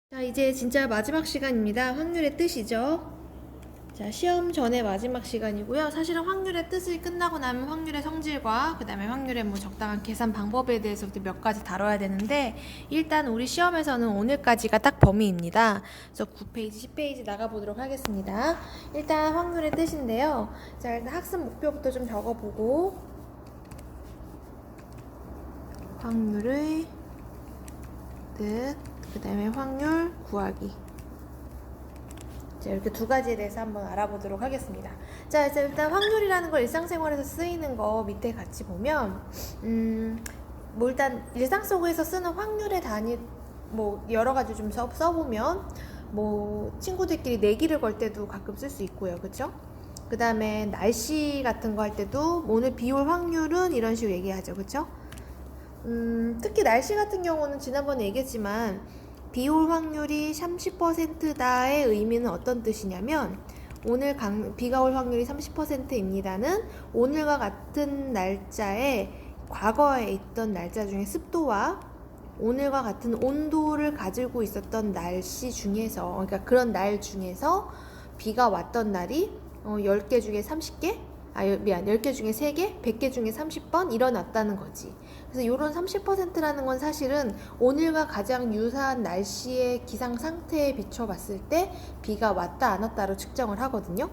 자, 이제 진짜 마지막 시간입니다. 확률의 뜻이죠. 자, 시험 전에 마지막 시간이고요. 사실은 확률의 뜻이 끝나고 나면 확률의 성질과 그 다음에 확률의 적당한 계산 방법에 대해서부터 몇 가지 다뤄야 되는데, 일단 우리 시험에서는 오늘까지가 딱 범위입니다. 그래서 9페이지, 10페이지 나가보도록 하겠습니다. 일단 확률의 뜻인데요. 자, 일단 학습 목표부터 좀 적어보고, 확률의 뜻, 그 다음에 확률 구하기. 자, 이렇게 두 가지에 대해서 한번 알아보도록 하겠습니다. 자, 이제 일단 확률이라는 걸 일상생활에서 쓰이는 거 밑에 같이 보면, 일단 일상 속에서 쓰는 확률의 단위, 여러 가지 좀 써보면, 친구들끼리 내기를 걸 때도 가끔 쓸 수 있고요. 그쵸? 그 다음에 날씨 같은 거 할 때도 오늘 비 올 확률은 이런 식으로 얘기하죠. 그쵸? 특히 날씨 같은 경우는 지난번에 얘기했지만 비 올 확률이 30%다의 의미는 어떤 뜻이냐면, 오늘 비가 올 확률이 30%입니다는 오늘과 같은 날짜에 과거에 있던 날짜 중에 습도와 오늘과 같은 온도를 가지고 있었던 날씨 중에서, 그러니까 그런 날 중에서 비가 왔던 날이 10개 중에 30개? 10개 중에 3개, 100개 중에 30번 일어났다는 거지. 그래서 이런 30%라는 건 사실은 오늘과 가장 유사한 날씨의 기상 상태에 비춰봤을 때 비가 왔다 안 왔다로 측정을 하거든요.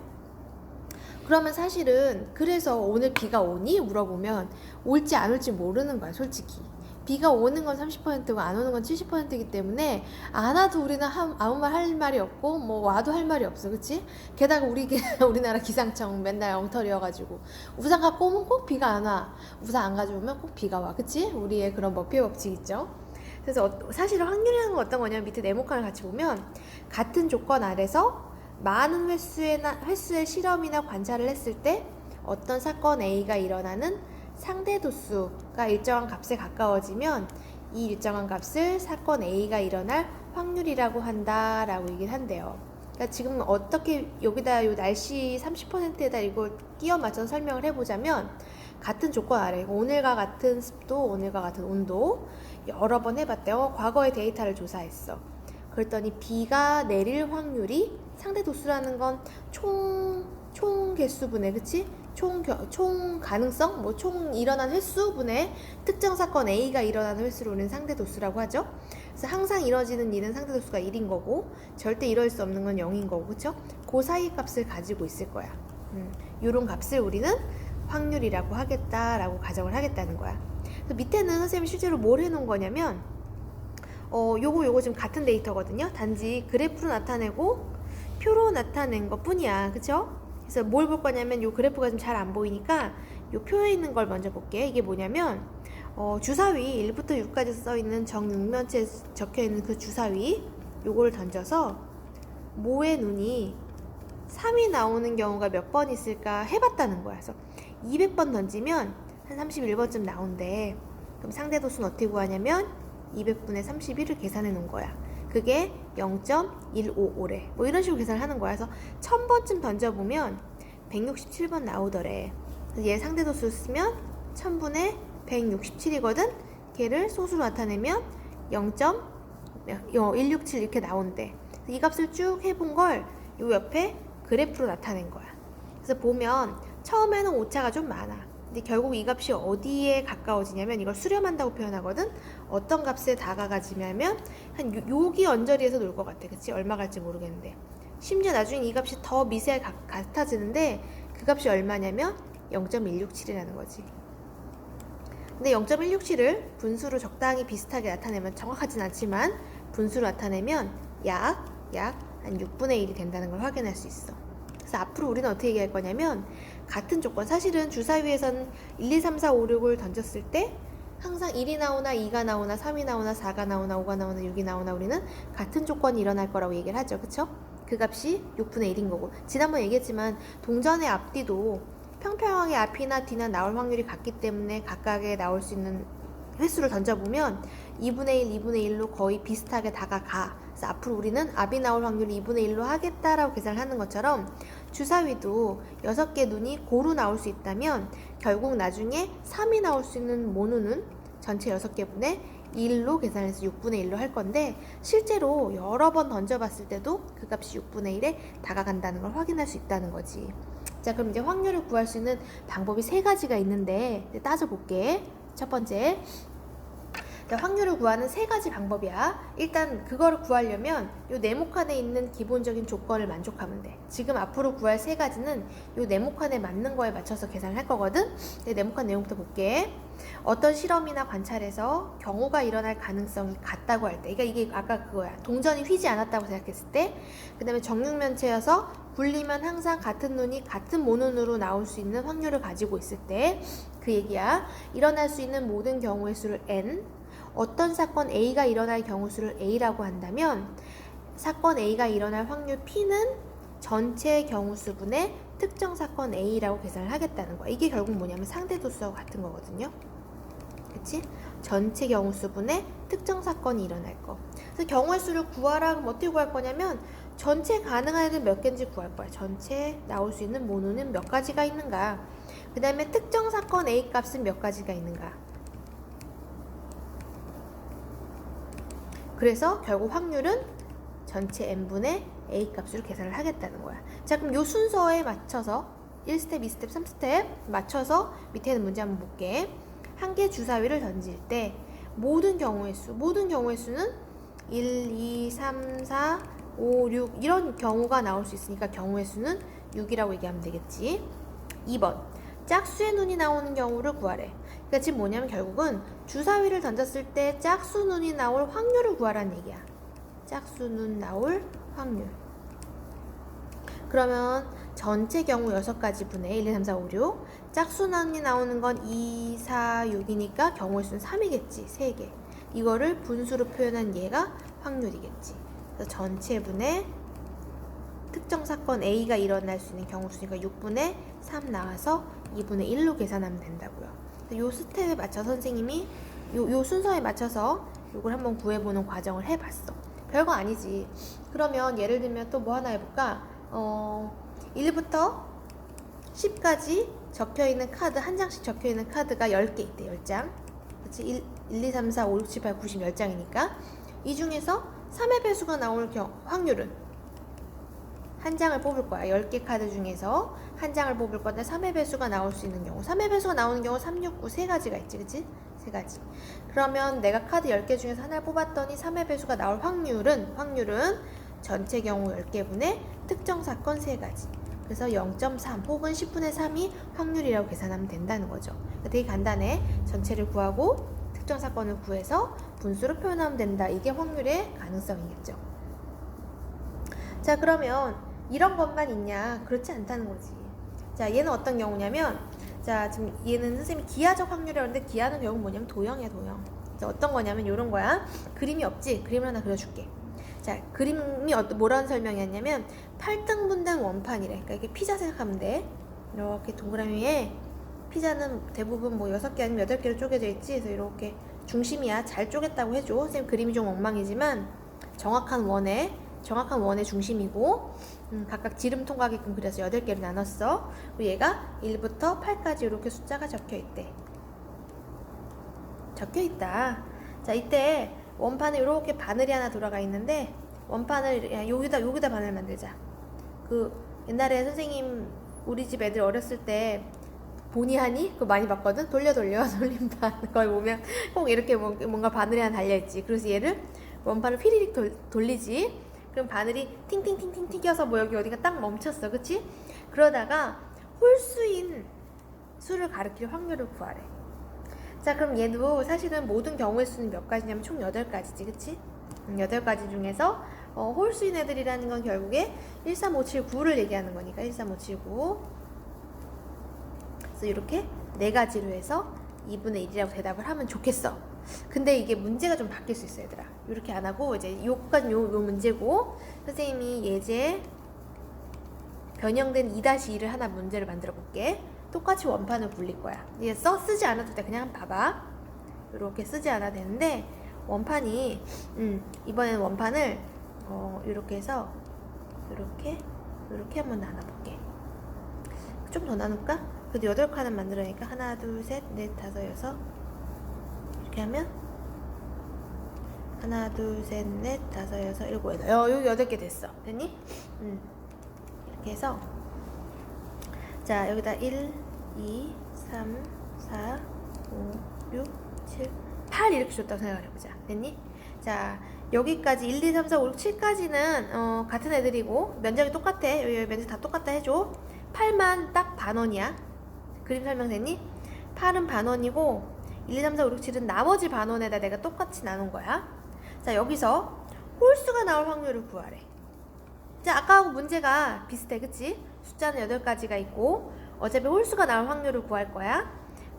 그러면 사실은 그래서 오늘 비가 오니? 물어보면 올지 안 올지 모르는 거야, 솔직히. 비가 오는 건 30%고 안 오는 건 70%이기 때문에 안 와도 우리는 아무 말 할 말이 없고 와도 할 말이 없어. 그치? 게다가 우리나라 기상청 맨날 엉터리여가지고 우산 갖고 오면 꼭 비가 안 와, 우산 안 가져오면 꼭 비가 와. 그치? 우리의 그런 머피의 법칙 있죠. 그래서 사실은 확률이라는 건 어떤 거냐면, 밑에 네모칸을 같이 보면 같은 조건 아래서 많은 횟수의 실험이나 관찰을 했을 때 어떤 사건 A가 일어나는 상대 도수가 일정한 값에 가까워지면 이 일정한 값을 사건 A가 일어날 확률이라고 한다라고 얘기를 한대요. 그러니까 지금 어떻게 여기다 요 날씨 30%에다 이걸 끼워 맞춰서 설명을 해보자면, 같은 조건 아래 오늘과 같은 습도, 오늘과 같은 온도 여러 번 해봤대요. 과거의 데이터를 조사했어. 그랬더니 비가 내릴 확률이, 상대 도수라는 건 총 개수분의, 그치? 총 가능성, 총 일어난 횟수분의 특정 사건 A가 일어나는 횟수를 우리는 상대 도수라고 하죠. 그래서 항상 이루어지는 일은 상대 도수가 1인 거고, 절대 이루어질 수 없는 건 0인 거고, 그쵸? 그 사이 값을 가지고 있을 거야. 요런 값을 우리는 확률이라고 하겠다라고 가정을 하겠다는 거야. 그래서 밑에는 선생님이 실제로 뭘 해놓은 거냐면, 요거 지금 같은 데이터거든요. 단지 그래프로 나타내고 표로 나타낸 것 뿐이야. 그쵸? 그래서 뭘 볼 거냐면, 요 그래프가 좀 잘 안 보이니까 요 표에 있는 걸 먼저 볼게. 이게 뭐냐면, 주사위 1부터 6까지 써있는 정육면체에 적혀있는 그 주사위, 요거를 던져서 모의 눈이 3이 나오는 경우가 몇 번 있을까 해봤다는 거야. 그래서 200번 던지면 한 31번쯤 나온대. 그럼 상대 도수는 어떻게 구하냐면 200분의 31을 계산해 놓은 거야. 그게 0.155래. 이런 식으로 계산을 하는 거야. 그래서 1000번쯤 던져보면 167번 나오더래. 그래서 얘 상대 도수 쓰면 1000분의 167이거든. 걔를 소수로 나타내면 0.167 이렇게 나온대. 이 값을 쭉 해본 걸 요 옆에 그래프로 나타낸 거야. 그래서 보면 처음에는 오차가 좀 많아. 근데 결국 이 값이 어디에 가까워지냐면, 이걸 수렴한다고 표현하거든. 어떤 값에 다가가지냐면 한 여기 언저리에서 놀 것 같아. 그치? 얼마 갈지 모르겠는데, 심지어 나중에 이 값이 더 미세하게 같아지는데 그 값이 얼마냐면 0.167이라는 거지. 근데 0.167을 분수로 적당히 비슷하게 나타내면, 정확하진 않지만 분수로 나타내면 약 한 6분의 1이 된다는 걸 확인할 수 있어. 그래서 앞으로 우리는 어떻게 얘기할 거냐면, 같은 조건, 사실은 주사위에서는 1, 2, 3, 4, 5, 6을 던졌을 때 항상 1이 나오나 2가 나오나 3이 나오나 4가 나오나 5가 나오나 6이 나오나 우리는 같은 조건이 일어날 거라고 얘기를 하죠. 그쵸? 그 값이 6분의 1인 거고, 지난번에 얘기했지만 동전의 앞뒤도 평평하게 앞이나 뒤나 나올 확률이 같기 때문에 각각에 나올 수 있는 횟수를 던져보면 2분의 1, 2분의 1로 거의 비슷하게 다가가. 그래서 앞으로 우리는 앞이 나올 확률을 2분의 1로 하겠다라고 계산을 하는 것처럼, 주사위도 6개 눈이 고루 나올 수 있다면 결국 나중에 3이 나올 수 있는 모눈은 전체 6개분의 1로 계산해서 6분의 1로 할 건데 실제로 여러 번 던져봤을 때도 그 값이 6분의 1에 다가간다는 걸 확인할 수 있다는 거지. 자, 그럼 이제 확률을 구할 수 있는 방법이 세 가지가 있는데 따져볼게. 첫 번째, 자, 확률을 구하는 세 가지 방법이야. 일단 그거를 구하려면 요 네모칸에 있는 기본적인 조건을 만족하면 돼. 지금 앞으로 구할 세 가지는 요 네모칸에 맞는 거에 맞춰서 계산을 할 거거든. 네모칸 내용부터 볼게. 어떤 실험이나 관찰에서 경우가 일어날 가능성이 같다고 할 때, 그러니까 이게 아까 그거야. 동전이 휘지 않았다고 생각했을 때, 그 다음에 정육면체여서 굴리면 항상 같은 눈이 같은 모눈으로 나올 수 있는 확률을 가지고 있을 때 그 얘기야. 일어날 수 있는 모든 경우의 수를 n, 어떤 사건 A가 일어날 경우 수를 A라고 한다면 사건 A가 일어날 확률 P는 전체 경우 수분의 특정 사건 A라고 계산을 하겠다는 거야. 이게 결국 뭐냐면 상대도수하고 같은 거거든요. 그치? 전체 경우 수분의 특정 사건이 일어날 거. 그래서 경우의 수를 구하라. 그럼 어떻게 구할 거냐면 전체 가능한 애들 몇 개인지 구할 거야. 전체 나올 수 있는 모노는 몇 가지가 있는가. 그 다음에 특정 사건 A 값은 몇 가지가 있는가. 그래서 결국 확률은 전체 n분의 A 값으로 계산을 하겠다는 거야. 자, 그럼 요 순서에 맞춰서 1스텝, 2스텝, 3스텝 맞춰서 밑에 있는 문제 한번 볼게. 한 개 주사위를 던질 때 모든 경우의 수는 1, 2, 3, 4, 5, 6 이런 경우가 나올 수 있으니까 경우의 수는 6이라고 얘기하면 되겠지. 2번, 짝수의 눈이 나오는 경우를 구하래. 그러니까 지금 뭐냐면 결국은 주사위를 던졌을 때 짝수 눈이 나올 확률을 구하라는 얘기야. 짝수 눈 나올 확률. 그러면 전체 경우 6가지 분의 1, 2, 3, 4, 5, 6. 짝수 눈이 나오는 건 2, 4, 6이니까 경우의 수는 3이겠지. 3개. 이거를 분수로 표현한 얘가 확률이겠지. 그래서 전체 분의 특정 사건 A가 일어날 수 있는 경우 수니까 6분의 3 나와서 2분의 1로 계산하면 된다고요. 요 스텝에 맞춰서 선생님이 요 순서에 맞춰서 요걸 한번 구해보는 과정을 해봤어. 별거 아니지. 그러면 예를 들면 또 뭐 하나 해볼까? 1부터 10까지 적혀있는 카드, 한 장씩 적혀있는 카드가 10개 있대. 10장. 그치? 1, 2, 3, 4, 5, 6, 7, 8, 90, 10장이니까 이 중에서 3의 배수가 나올 확률은 한 장을 뽑을 거야. 10개 카드 중에서 한 장을 뽑을 건데 3의 배수가 나올 수 있는 경우, 3의 배수가 나오는 경우 3, 6, 9 세 가지가 있지. 그치? 세 가지. 그러면 내가 카드 10개 중에서 하나를 뽑았더니 3의 배수가 나올 확률은 전체 경우 10개분의 특정 사건 3가지. 그래서 0.3 혹은 10분의 3이 확률이라고 계산하면 된다는 거죠. 그러니까 되게 간단해. 전체를 구하고 특정 사건을 구해서 분수로 표현하면 된다. 이게 확률의 가능성이겠죠. 자, 그러면 이런 것만 있냐? 그렇지 않다는 거지. 자, 얘는 어떤 경우냐면, 자, 지금 얘는 선생님이 기하적 확률이라고 하는데 기하는 결국 뭐냐면 도형이야, 도형. 자, 어떤 거냐면 이런 거야. 그림이 없지? 그림을 하나 그려줄게. 자, 그림이 뭐라는 설명이었냐면 8등분된 원판이래. 그러니까 이게 피자 생각하면 돼. 이렇게 동그라미에 피자는 대부분 뭐 6개 아니면 8개로 쪼개져 있지. 그래서 이렇게 중심이야. 잘 쪼갰다고 해줘. 선생님 그림이 좀 엉망이지만 정확한 원의 중심이고 각각 지름통 가게끔 그려서 8개로 나눴어. 그리고 얘가 1부터 8까지 이렇게 숫자가 적혀있대. 적혀있다. 자, 이때 원판에 이렇게 바늘이 하나 돌아가 있는데 원판을 여기다 바늘 만들자. 그 옛날에 선생님 우리 집 애들 어렸을 때 보니하니? 그거 많이 봤거든? 돌림판. 거기 보면 꼭 이렇게 뭔가 바늘이 하나 달려있지. 그래서 얘를 원판을 휘리릭 돌리지. 그럼 바늘이 팅팅팅팅 튀겨서 뭐 여기 어디가 딱 멈췄어. 그치? 그러다가 홀수인 수를 가리킬 확률을 구하래. 자, 그럼 얘도 사실은 모든 경우의 수는 몇 가지냐면 총 8가지지. 그치? 8가지 중에서 홀수인 애들이라는 건 결국에 13579를 얘기하는 거니까 13579. 그래서 이렇게 4가지로 해서 2분의 1이라고 대답을 하면 좋겠어. 근데 이게 문제가 좀 바뀔 수 있어, 얘들아. 이렇게 안 하고 이제 요까지 요 문제고 선생님이 예제 변형된 2-2를 하나 문제를 만들어 볼게. 똑같이 원판을 굴릴 거야. 얘 쓰지 않아도 돼. 그냥 봐봐. 이렇게 쓰지 않아도 되는데 원판이 이번에는 원판을 이렇게 해서 이렇게 한번 나눠볼게. 좀 더 나눌까? 그래도 8칸을 만들어니까 하나, 둘, 셋, 넷, 다섯, 여섯 이렇게 하면 하나, 둘, 셋, 넷, 다섯, 여섯, 일곱, 여덟. 여기 8개 됐어. 됐니? 이렇게 해서 자, 여기다 1, 2, 3, 4, 5, 6, 7, 8 이렇게 줬다고 생각을 해보자. 됐니? 자, 여기까지 1, 2, 3, 4, 5, 6, 7까지는 같은 애들이고 면적이 똑같아. 여기 면적 다 똑같다 해줘. 8만 딱 반원이야. 그림 설명 됐니? 8은 반원이고 1, 2, 3, 4, 5, 6, 7은 나머지 반원에다 내가 똑같이 나눈 거야. 자, 여기서 홀수가 나올 확률을 구하래. 자, 아까하고 문제가 비슷해, 그치? 숫자는 8가지가 있고 어차피 홀수가 나올 확률을 구할 거야.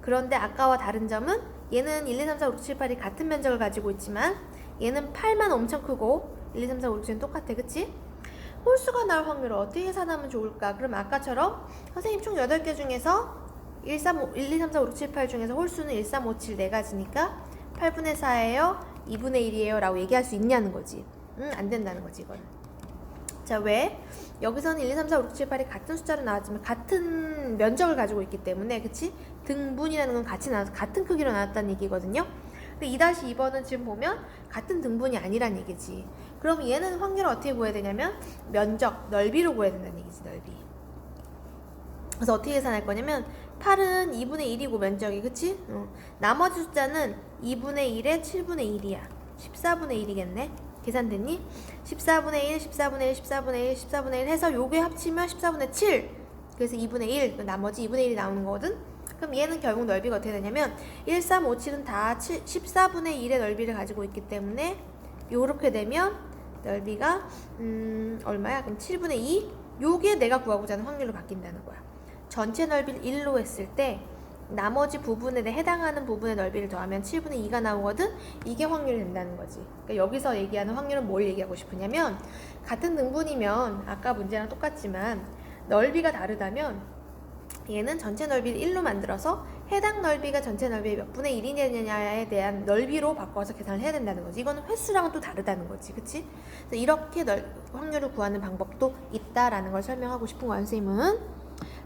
그런데 아까와 다른 점은 얘는 1, 2, 3, 4, 5, 6, 7, 8이 같은 면적을 가지고 있지만 얘는 8만 엄청 크고 1, 2, 3, 4, 5, 6, 7은 똑같아, 그치? 홀수가 나올 확률을 어떻게 계산하면 좋을까? 그럼 아까처럼 선생님 총 8개 중에서 1, 2, 3, 4, 5, 6, 7, 8 중에서 홀수는 1, 3, 5, 7 4가지니까 8분의 4예요? 2분의 1이에요? 라고 얘기할 수 있냐는 거지. 안 된다는 거지, 이건. 자, 왜? 여기서는 1, 2, 3, 4, 5, 6, 7, 8이 같은 숫자로 나왔지만 같은 면적을 가지고 있기 때문에, 그치? 등분이라는 건 같이 나와서 같은 크기로 나왔다는 얘기거든요. 근데 2-2번은 지금 보면 같은 등분이 아니란 얘기지. 그럼 얘는 확률을 어떻게 구해야 되냐면 면적, 넓이로 구해야 된다는 얘기지, 넓이. 그래서 어떻게 계산할 거냐면 8은 2분의 1이고 면적이, 그치? 나머지 숫자는 2분의 1에 7분의 1이야. 14분의 1이겠네. 계산됐니? 14분의 1, 14분의 1, 14분의 1, 14분의 1 해서 요게 합치면 14분의 7. 그래서 2분의 1, 나머지 2분의 1이 나오는 거거든? 그럼 얘는 결국 넓이가 어떻게 되냐면 1, 3, 5, 7은 다 14분의 1의 넓이를 가지고 있기 때문에 요렇게 되면 넓이가 얼마야? 그럼 7분의 2? 요게 내가 구하고자 하는 확률로 바뀐다는 거야. 전체 넓이를 1로 했을 때 나머지 부분에 해당하는 부분의 넓이를 더하면 7분의 2가 나오거든? 이게 확률이 된다는 거지. 그러니까 여기서 얘기하는 확률은 뭘 얘기하고 싶으냐면 같은 등분이면 아까 문제랑 똑같지만 넓이가 다르다면 얘는 전체 넓이를 1로 만들어서 해당 넓이가 전체 넓이의 몇 분의 1이 되느냐에 대한 넓이로 바꿔서 계산을 해야 된다는 거지. 이거는 횟수랑은 또 다르다는 거지. 그치? 그래서 이렇게 확률을 구하는 방법도 있다라는 걸 설명하고 싶은 거야, 선생님은.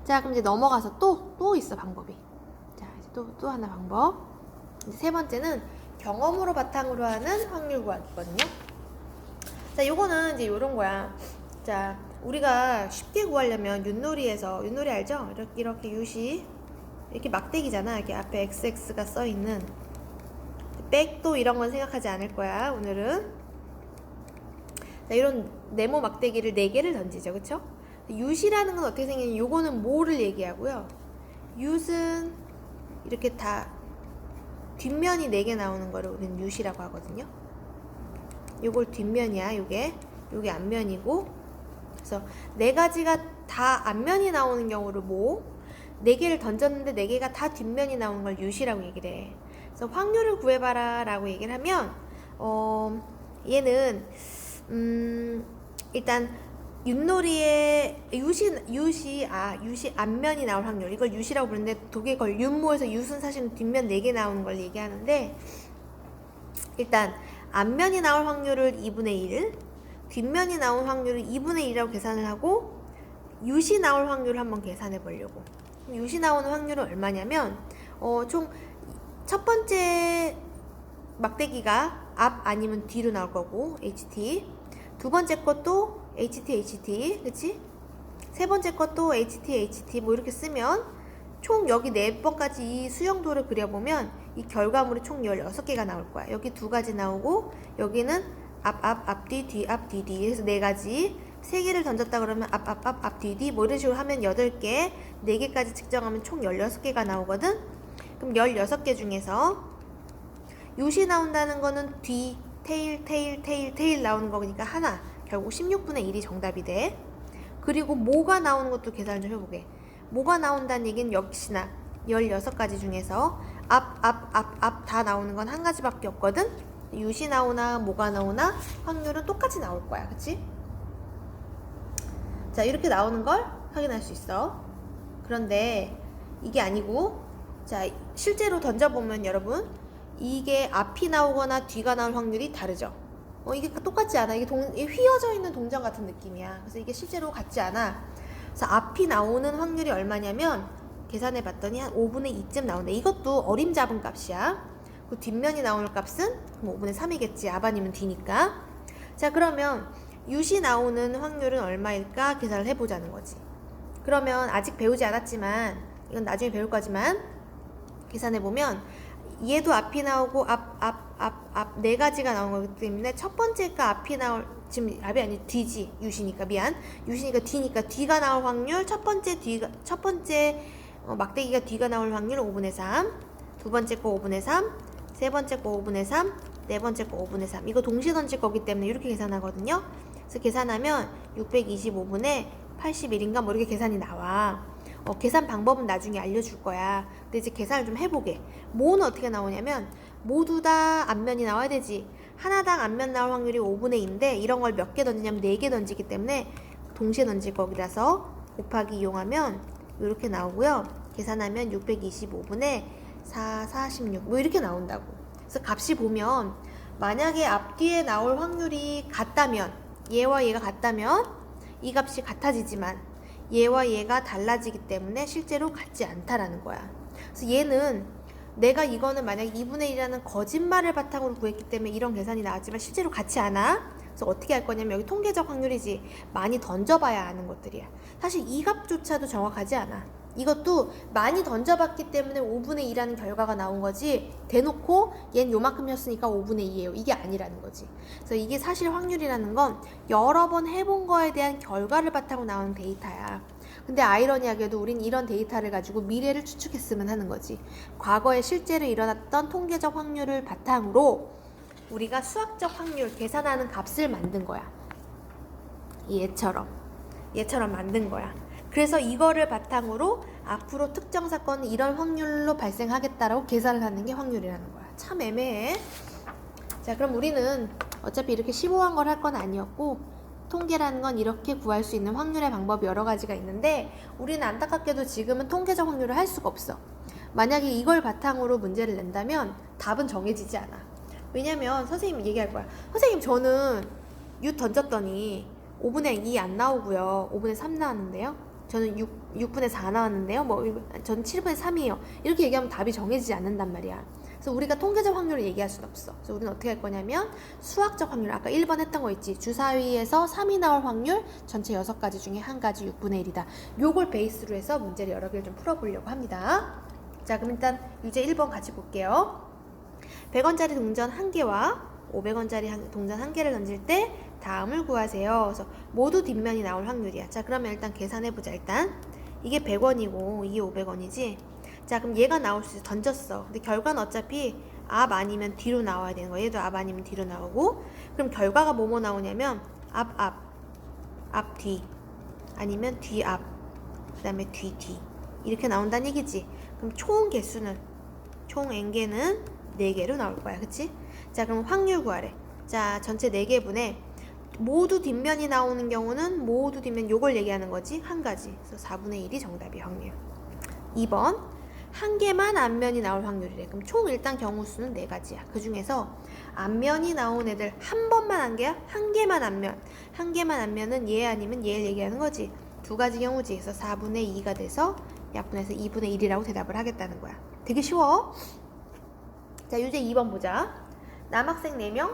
자, 그럼 이제 넘어가서 또 있어, 방법이. 자, 이제 또 하나 방법. 이제 세 번째는 경험으로 바탕으로 하는 확률 구하기거든요. 자, 요거는 이제 요런 거야. 자, 우리가 쉽게 구하려면 윷놀이에서, 윷놀이 알죠? 이렇게 유시, 이렇게 막대기잖아. 이렇게 앞에 XX가 써있는. 백도 이런 건 생각하지 않을 거야, 오늘은. 자, 이런 네모 막대기를 4개를 던지죠, 그쵸? 윷이라는 건 어떻게 생기냐면 요거는 뭐를 얘기하고요. 윷은 이렇게 다 뒷면이 4개 나오는 거를 우리는 윷이라고 하거든요. 요걸 뒷면이야, 요게 앞면이고. 그래서 4가지가 다 앞면이 나오는 경우를 4개를 던졌는데 4개가 다 뒷면이 나오는 걸 윷이라고 얘기를 해. 그래서 확률을 구해봐라 라고 얘기를 하면 얘는 일단 윷놀이의 윷이 앞면이 나올 확률, 이걸 윷이라고 부르는데 독일 걸 윷모에서 윷은 사실 뒷면 4개 나오는 걸 얘기하는데, 일단 앞면이 나올 확률을 2분의 1, 뒷면이 나올 확률을 2분의 1이라고 계산을 하고 윷이 나올 확률을 한번 계산해 보려고. 윷이 나오는 확률은 얼마냐면 총 첫 번째 막대기가 앞 아니면 뒤로 나올 거고 HT, 두 번째 것도 HT, 그치? 세 번째 것도 HT 뭐 이렇게 쓰면 총 여기 4번까지 이 수영도를 그려보면 이 결과물이 총 16개가 나올 거야. 여기 2가지 나오고 여기는 앞뒤, 뒤, 앞, 뒤, 뒤. 그래서 4가지. 3개를 던졌다 그러면 앞, 뒤, 뭐 이런 식으로 하면 8개, 4개까지 측정하면 총 16개가 나오거든? 그럼 16개 중에서 윷이 나온다는 거는 뒤, 테일 나오는 거니까 하나. 결국 16분의 1이 정답이 돼. 그리고 뭐가 나오는 것도 계산을 좀 해보게. 뭐가 나온다는 얘기는 역시나 16가지 중에서 앞 다 나오는 건 한 가지밖에 없거든? 윷이 나오나 뭐가 나오나 확률은 똑같이 나올 거야. 그치? 자, 이렇게 나오는 걸 확인할 수 있어. 그런데 이게 아니고, 자, 실제로 던져보면 여러분, 이게 앞이 나오거나 뒤가 나올 확률이 다르죠? 이게 똑같지 않아. 이게 휘어져 있는 동전 같은 느낌이야. 그래서 이게 실제로 같지 않아. 그래서 앞이 나오는 확률이 얼마냐면 계산해 봤더니 한 5분의 2쯤 나온다. 이것도 어림잡은 값이야. 그 뒷면이 나오는 값은 뭐 5분의 3이겠지. 아반이면 D니까. 자, 그러면 U시 나오는 확률은 얼마일까 계산을 해보자는 거지. 그러면 아직 배우지 않았지만 이건 나중에 배울 거지만 계산해보면 얘도 앞이 나오고 앞 네 가지가 나오는 거기 때문에 첫 번째가 앞이 나올, 지금 앞이 아니 뒤지. U시니까 미안. U시니까 D니까 D가 나올 확률 첫 번째 막대기가 D가 나올 확률 5분의 3, 두 번째 거 5분의 3, 세 번째 거 5분의 3, 네 번째 거 5분의 3. 이거 동시에 던질 거기 때문에 이렇게 계산하거든요. 그래서 계산하면 625분의 81인가 뭐 이렇게 계산이 나와. 계산 방법은 나중에 알려줄 거야. 근데 이제 계산을 좀 해보게. 뭐는 어떻게 나오냐면 모두 다 앞면이 나와야 되지. 하나당 앞면 나올 확률이 5분의 2인데 이런 걸 몇 개 던지냐면 4개 던지기 때문에 동시에 던질 거기라서 곱하기 이용하면 이렇게 나오고요. 계산하면 625분의 4, 46 뭐 이렇게 나온다고. 그래서 값이 보면 만약에 앞뒤에 나올 확률이 같다면 얘와 얘가 같다면 이 값이 같아지지만 얘와 얘가 달라지기 때문에 실제로 같지 않다라는 거야. 그래서 얘는 내가 이거는 만약 2분의 1이라는 거짓말을 바탕으로 구했기 때문에 이런 계산이 나왔지만 실제로 같지 않아. 그래서 어떻게 할 거냐면 여기 통계적 확률이지 많이 던져봐야 아는 것들이야. 사실 이 값조차도 정확하지 않아. 이것도 많이 던져봤기 때문에 5분의 2라는 결과가 나온 거지 대놓고 얜 요만큼이었으니까 5분의 2예요. 이게 아니라는 거지. 그래서 이게 사실 확률이라는 건 여러 번 해본 거에 대한 결과를 바탕으로 나오는 데이터야. 근데 아이러니하게도 우린 이런 데이터를 가지고 미래를 추측했으면 하는 거지. 과거에 실제로 일어났던 통계적 확률을 바탕으로 우리가 수학적 확률 계산하는 값을 만든 거야. 얘처럼 만든 거야. 그래서 이거를 바탕으로 앞으로 특정 사건은 이런 확률로 발생하겠다라고 계산을 하는 게 확률이라는 거야. 참 애매해. 자, 그럼 우리는 어차피 이렇게 심오한 걸 할 건 아니었고 통계라는 건 이렇게 구할 수 있는 확률의 방법이 여러 가지가 있는데 우리는 안타깝게도 지금은 통계적 확률을 할 수가 없어. 만약에 이걸 바탕으로 문제를 낸다면 답은 정해지지 않아. 왜냐면 선생님이 얘기할 거야. 선생님 저는 U 던졌더니 5분의 2 안 나오고요. 5분의 3 나왔는데요. 저는 6분의 4 나왔는데요. 저는 7분의 3이에요. 이렇게 얘기하면 답이 정해지지 않는단 말이야. 그래서 우리가 통계적 확률을 얘기할 수는 없어. 그래서 우리는 어떻게 할 거냐면 수학적 확률, 아까 1번 했던 거 있지. 주사위에서 3이 나올 확률 전체 6가지 중에 한 가지 6분의 1이다. 요걸 베이스로 해서 문제를 여러 개를 좀 풀어보려고 합니다. 자, 그럼 일단 유제 1번 같이 볼게요. 100원짜리 동전 1개와 500원짜리 동전 1개를 던질 때 다음을 구하세요. 그래서 모두 뒷면이 나올 확률이야. 자, 그러면 일단 계산해보자. 일단 이게 100원이고 이게 500원이지. 자, 그럼 얘가 나올 수 있어. 던졌어. 근데 결과는 어차피 앞 아니면 뒤로 나와야 되는 거야. 얘도 앞 아니면 뒤로 나오고. 그럼 결과가 뭐뭐 나오냐면 앞 뒤 아니면 뒤 앞 그 다음에 뒤 이렇게 나온다는 얘기지. 그럼 총 개수는 총 n개는 4개로 나올 거야. 그치? 자, 그럼 확률 구하래. 자, 전체 4개분에 모두 뒷면이 나오는 경우는 모두 뒷면 요걸 얘기하는 거지. 한 가지. 그래서 4분의 1이 정답이 확률. 2번 한 개만 앞면이 나올 확률이래. 그럼 총 일단 경우 수는 4가지야. 그 중에서 앞면이 나온 애들 한 번만 한 개야? 한 개만 앞면. 한 개만 앞면은 얘 아니면 얘를 얘기하는 거지. 2가지 경우지. 그래서 4분의 2가 돼서 약분해서 2분의 1이라고 대답을 하겠다는 거야. 되게 쉬워. 자, 유제 2번 보자. 남학생 4명,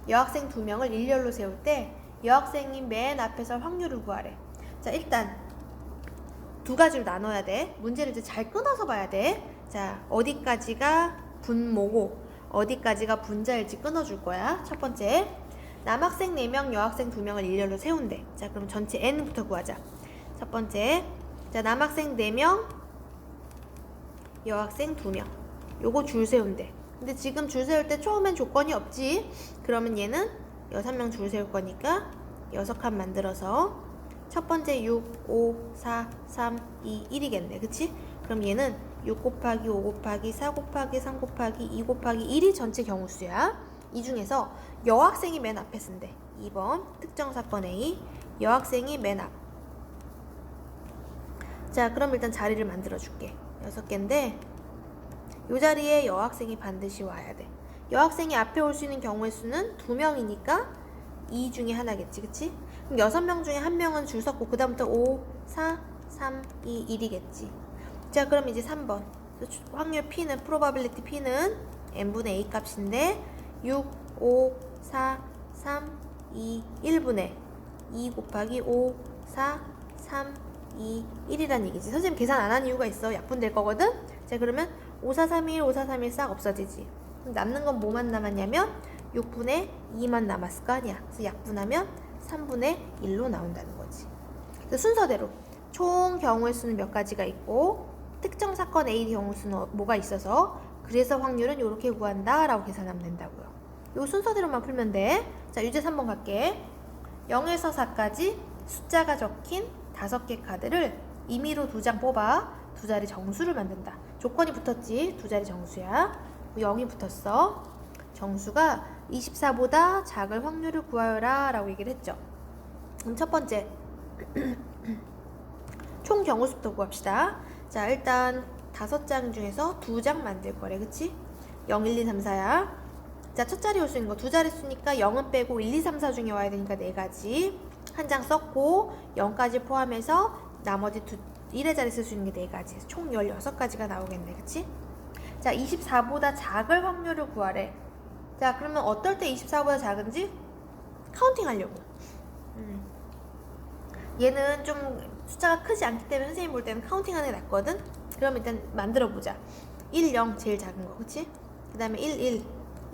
여학생 2명을 일렬로 세울 때 여학생이 맨 앞에서 확률을 구하래. 자, 일단 2가지로 나눠야 돼. 문제를 이제 잘 끊어서 봐야 돼. 자, 어디까지가 분모고 어디까지가 분자일지 끊어줄 거야. 첫 번째, 남학생 4명, 여학생 2명을 일렬로 세운대. 자, 그럼 전체 n부터 구하자. 첫 번째, 자, 남학생 4명, 여학생 2명. 요거 줄 세운대. 근데 지금 줄 세울 때 처음엔 조건이 없지. 그러면 얘는 6명 줄 세울 거니까 6칸 만들어서 첫 번째 6, 5, 4, 3, 2, 1이겠네. 그치? 그럼 얘는 6 곱하기 5 곱하기 4 곱하기 3 곱하기 2 곱하기 1이 전체 경우수야. 이 중에서 여학생이 맨 앞에 쓴대. 2번 특정 사건 A 여학생이 맨 앞. 자, 그럼 일단 자리를 만들어 줄게. 6개인데 이 자리에 여학생이 반드시 와야 돼. 여학생이 앞에 올 수 있는 경우의 수는 2명이니까 2 중에 하나겠지. 그치? 그럼 6명 중에 1명은 줄 섰고 그 다음부터 5, 4, 3, 2, 1이겠지. 자, 그럼 이제 3번 확률 P는 probability P는 n분의 a 값인데 6, 5, 4, 3, 2, 1분의 2 곱하기 5, 4, 3, 2, 1이란 얘기지. 선생님 계산 안 한 이유가 있어. 약분될 거거든? 자, 그러면 5, 4, 3, 1, 5, 4, 3, 1 싹 없어지지. 그럼 남는 건 뭐만 남았냐면 6분의 2만 남았을 거 아니야. 그래서 약분하면 3분의 1로 나온다는 거지. 그래서 순서대로 총 경우의 수는 몇 가지가 있고 특정 사건 A 경우 수는 뭐가 있어서 그래서 확률은 이렇게 구한다 라고 계산하면 된다고요. 요 순서대로만 풀면 돼. 자, 유제 3번 갈게. 0에서 4까지 숫자가 적힌 5개 카드를 임의로 2장 뽑아 2자리 정수를 만든다. 조건이 붙었지. 2자리 정수야. 0이 붙었어. 정수가 24보다 작을 확률을 구하여라 라고 얘기를 했죠. 그럼 첫 번째 총 경우수부터 구합시다. 자, 일단 5장 중에서 2장 만들 거래. 그치? 0, 1, 2, 3, 4야. 자, 첫 자리 올 수 있는 거 2자리 수니까 0은 빼고 1, 2, 3, 4 중에 와야 되니까 4가지. 한 장 썼고 0까지 포함해서 나머지 1의 자리 쓸 수 있는 게 4가지. 총 16가지가 나오겠네. 그치? 자, 24보다 작을 확률을 구하래. 자, 그러면 어떨 때 24보다 작은지 카운팅 하려고. 얘는 좀 숫자가 크지 않기 때문에 선생님 볼 때는 카운팅 하는 게 낫거든? 그럼 일단 만들어 보자. 1, 0 제일 작은 거, 그치? 그 다음에 1, 1,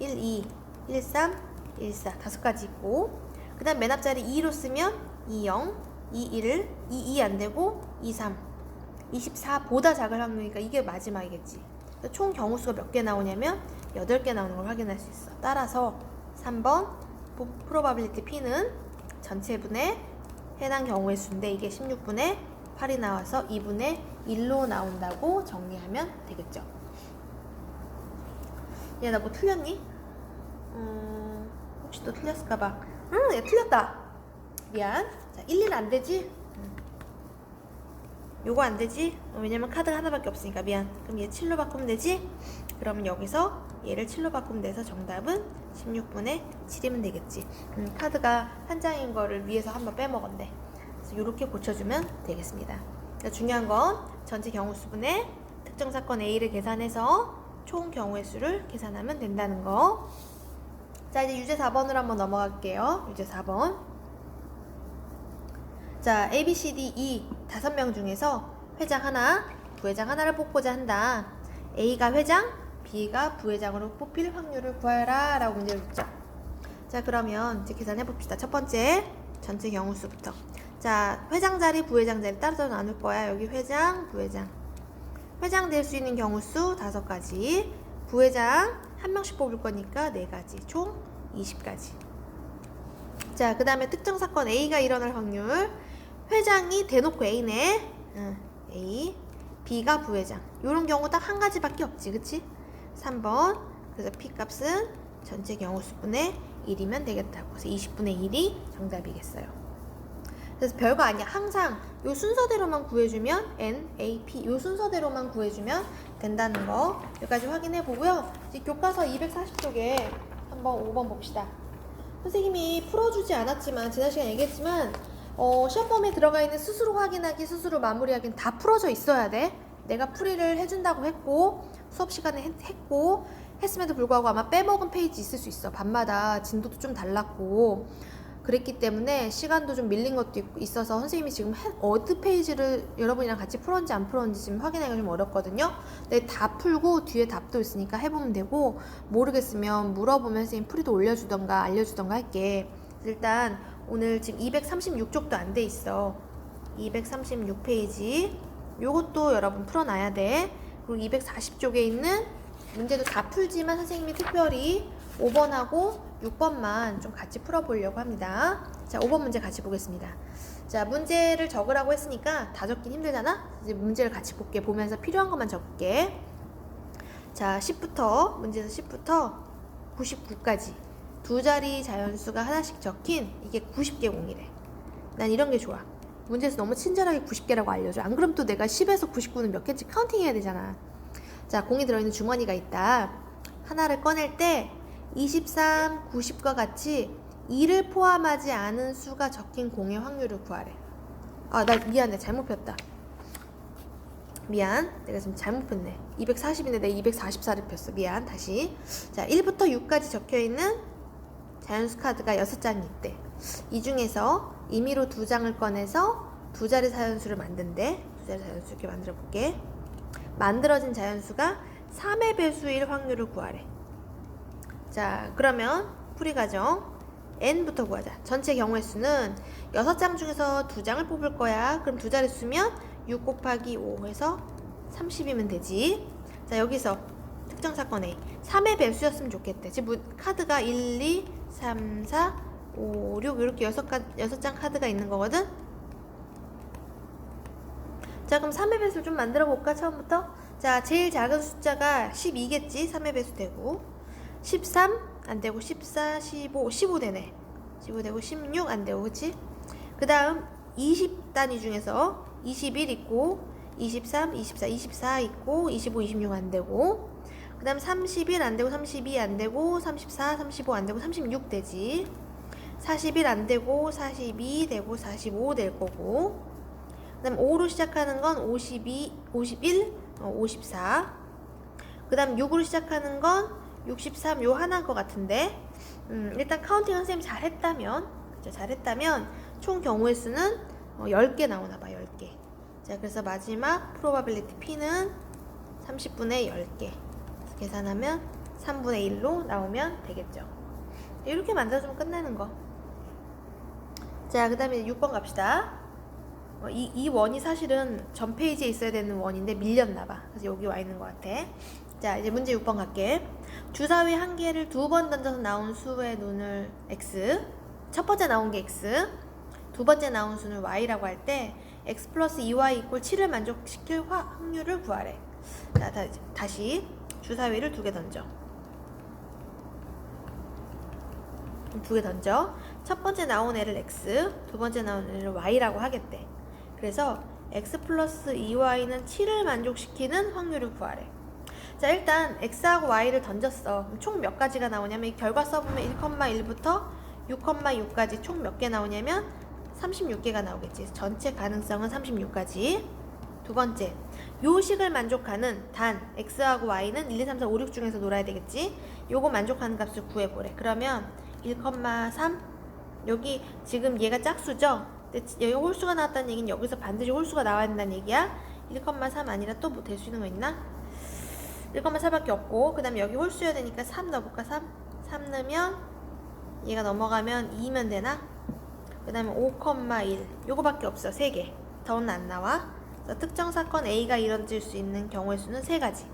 1, 2, 1, 3, 1, 4 5가지 있고, 그 다음 맨 앞자리 2로 쓰면 2, 0, 2, 1, 2, 2 안 되고 2, 3 24보다 작을 확률이니까 이게 마지막이겠지. 총 경우수가 몇 개 나오냐면 8개 나오는 걸 확인할 수 있어. 따라서 3번 probability P는 전체분의 해당 경우의 수인데 이게 16분의 8이 나와서 2분의 1로 나온다고 정리하면 되겠죠. 얘 나 뭐 틀렸니? 혹시 또 틀렸을까봐. 얘 틀렸다. 미안. 자, 1, 1 안 되지? 요거 안 되지? 왜냐면 카드가 하나밖에 없으니까 미안. 그럼 얘 7로 바꾸면 되지? 그러면 여기서 얘를 7로 바꾸면 돼서 정답은 16분의 7이면 되겠지. 카드가 한 장인 거를 위에서 한번 빼먹었네. 그래서 이렇게 고쳐주면 되겠습니다. 그러니까 중요한 건 전체 경우수분의 특정 사건 A를 계산해서 총 경우의 수를 계산하면 된다는 거. 자, 이제 유제 4번으로 한번 넘어갈게요. 유제 4번. 자, A, B, C, D, E 5명 중에서 회장 하나, 부회장 하나를 뽑고자 한다. A가 회장, B가 부회장으로 뽑힐 확률을 구하라 라고 문제를 줬죠. 자, 그러면 이제 계산해 봅시다. 첫 번째 전체 경우수부터. 자, 회장 자리, 부회장 자리 따로 나눌 거야. 여기 회장, 부회장. 회장 될 수 있는 경우수 5가지. 부회장 한 명씩 뽑을 거니까 4가지. 총 20가지. 자, 그 다음에 특정 사건 A가 일어날 확률. 회장이 대놓고 A네. A. B가 부회장. 요런 경우 딱 한 가지밖에 없지. 그치? 3번. 그래서 P 값은 전체 경우수분의 1이면 되겠다고. 그래서 20분의 1이 정답이겠어요. 그래서 별거 아니야. 항상 요 순서대로만 구해주면 N, A, P 요 순서대로만 구해주면 된다는 거 여기까지 확인해 보고요. 이제 교과서 240쪽에 한번 5번 봅시다. 선생님이 풀어주지 않았지만 지난 시간에 얘기했지만 시험 범위에 들어가 있는 스스로 확인하기, 스스로 마무리하기는 다 풀어져 있어야 돼. 내가 풀이를 해준다고 했고 수업 시간에 했고 했음에도 불구하고 아마 빼먹은 페이지 있을 수 있어. 밤마다 진도도 좀 달랐고 그랬기 때문에 시간도 좀 밀린 것도 있어서 선생님이 지금 어느 페이지를 여러분이랑 같이 풀었는지 안 풀었는지 지금 확인하기가 좀 어렵거든요. 근데 다 풀고 뒤에 답도 있으니까 해보면 되고 모르겠으면 물어보면 선생님 풀이도 올려주던가 알려주던가 할게. 일단 오늘 지금 236쪽도 안 돼 있어. 236페이지 요것도 여러분 풀어놔야 돼. 그리고 240쪽에 있는 문제도 다 풀지만 선생님이 특별히 5번하고 6번만 좀 같이 풀어보려고 합니다. 자, 5번 문제 같이 보겠습니다. 자, 문제를 적으라고 했으니까 다 적긴 힘들잖아? 이제 문제를 같이 볼게. 보면서 필요한 것만 적을게. 자, 10부터, 문제에서 10부터 99까지 두 자리 자연수가 하나씩 적힌 이게 90개 공이래. 난 이런 게 좋아. 문제에서 너무 친절하게 90개라고 알려줘. 안 그럼 또 내가 10에서 99는 몇 개인지 카운팅 해야 되잖아. 자, 공이 들어있는 주머니가 있다. 하나를 꺼낼 때 23, 90과 같이 2를 포함하지 않은 수가 적힌 공의 확률을 구하래. 아, 나 미안해. 잘못 폈다. 미안, 내가 지금 잘못 폈네. 240인데 내가 244를 폈어. 미안, 다시. 자, 1부터 6까지 적혀있는 자연수 카드가 6장이 있대. 이 중에서 임의로 2장을 꺼내서 두 자리 자연수를 만든대. 두 자리 자연수 이렇게 만들어 볼게. 만들어진 자연수가 3의 배수일 확률을 구하래. 자, 그러면 풀이 과정 n부터 구하자. 전체 경우의 수는 6장 중에서 2장을 뽑을 거야. 그럼 두 자리 수면 6 곱하기 5 해서 30이면 되지. 자, 여기서 특정 사건 A 3의 배수였으면 좋겠대. 지금 카드가 1, 2, 3, 4, 5, 6 이렇게 6장 카드가 있는 거거든. 자, 그럼 3의 배수를 좀 만들어 볼까? 처음부터. 자, 제일 작은 숫자가 12겠지. 3의 배수 되고 13 안되고 14, 15, 15 되네. 15 되고 16 안되고, 그치? 그 다음 20단위 중에서 21 있고 23, 24, 24 있고 25, 26 안되고, 그 다음 31 안되고 32 안되고 34, 35 안되고 36 되지. 41 안되고 42 되고 45 될 거고, 그 다음 5로 시작하는 건 52, 51, 54. 그 다음 6으로 시작하는 건 63, 요 하나인 것 같은데, 일단 카운팅 선생님이 잘했다면, 그쵸? 잘했다면 총 경우의 수는 10개 나오나봐. 10개. 자, 그래서 마지막 probability P는 30분의 10개 계산하면 3분의 1로 나오면 되겠죠. 이렇게 만들어주면 끝나는 거. 자, 그 다음에 6번 갑시다. 이 원이 사실은 전 페이지에 있어야 되는 원인데 밀렸나봐. 그래서 여기 와 있는 것 같아. 자, 이제 문제 6번 갈게. 주사위 한 개를 2번 던져서 나온 수의 눈을 x, 첫 번째 나온 게 x, 두 번째 나온 수는 y라고 할 때 x 플러스 2y 이꼴 7을 만족시킬 확률을 구하래. 자, 다시 주사위를 2개 던져. 2개 던져. 첫 번째 나온 애를 x, 두 번째 나온 애를 y라고 하겠대. 그래서 x 플러스 2y는 7을 만족시키는 확률을 구하래. 자, 일단 x하고 y를 던졌어. 총 몇 가지가 나오냐면 이 결과 써보면 1,1부터 6,6까지 총 몇 개 나오냐면 36개가 나오겠지. 전체 가능성은 36가지. 두 번째, 요 식을 만족하는 단 x하고 y는 1, 2, 3, 4, 5, 6 중에서 놀아야 되겠지. 요거 만족하는 값을 구해보래. 그러면 1,3, 여기 지금 얘가 짝수죠. 근데 여기 홀수가 나왔다는 얘기는 여기서 반드시 홀수가 나와야 된다는 얘기야. 1,3 아니라 또 뭐 될 수 있는 거 있나? 1,4밖에 없고, 그 다음에 여기 홀수여야 되니까 3 넣어볼까? 3 넣으면 얘가 넘어가면 2면 되나? 그 다음에 5,1 요거밖에 없어. 3개 더는 안 나와. 그래서 특정 사건 A가 이뤄질 수 있는 경우의 수는 3가지.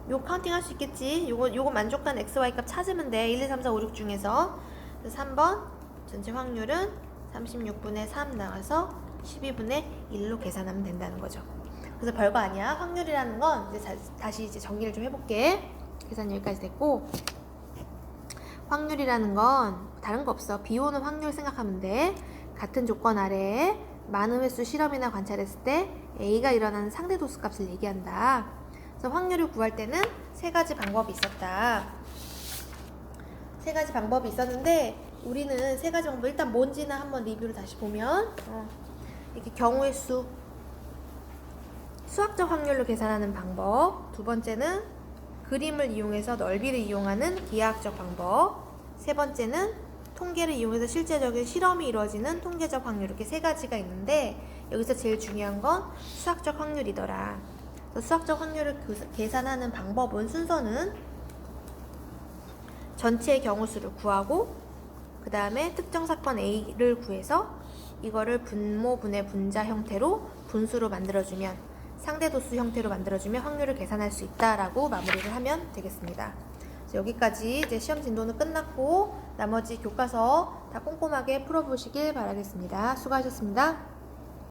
요거 카운팅 할 수 있겠지. 요거 만족한 XY 값 찾으면 돼. 1, 2, 3, 4, 5, 6 중에서. 그래서 3번 전체 확률은 36분의 3 나와서 12분의 1로 계산하면 된다는 거죠. 그래서 별거 아니야. 확률이라는 건 이제 다시 이제 정리를 좀 해볼게. 계산 여기까지 됐고, 확률이라는 건 다른 거 없어. 비 오는 확률 생각하면 돼. 같은 조건 아래에 많은 횟수 실험이나 관찰했을 때 A가 일어나는 상대 도수 값을 얘기한다. 그래서 확률을 구할 때는 3가지 방법이 있었다. 3가지 방법이 있었는데 우리는 3가지 방법 일단 뭔지는 한번 리뷰를 다시 보면 이렇게 경우의 수, 수학적 확률로 계산하는 방법, 두 번째는 그림을 이용해서 넓이를 이용하는 기하학적 방법, 세 번째는 통계를 이용해서 실제적인 실험이 이루어지는 통계적 확률, 이렇게 3가지가 있는데 여기서 제일 중요한 건 수학적 확률이더라. 수학적 확률을 계산하는 방법은 순서는 전체의 경우수를 구하고 그 다음에 특정 사건 A를 구해서 이거를 분모분의 분자 형태로 분수로 만들어주면 상대도수 형태로 만들어주면 확률을 계산할 수 있다라고 마무리를 하면 되겠습니다. 여기까지 이제 시험 진도는 끝났고 나머지 교과서 다 꼼꼼하게 풀어보시길 바라겠습니다. 수고하셨습니다.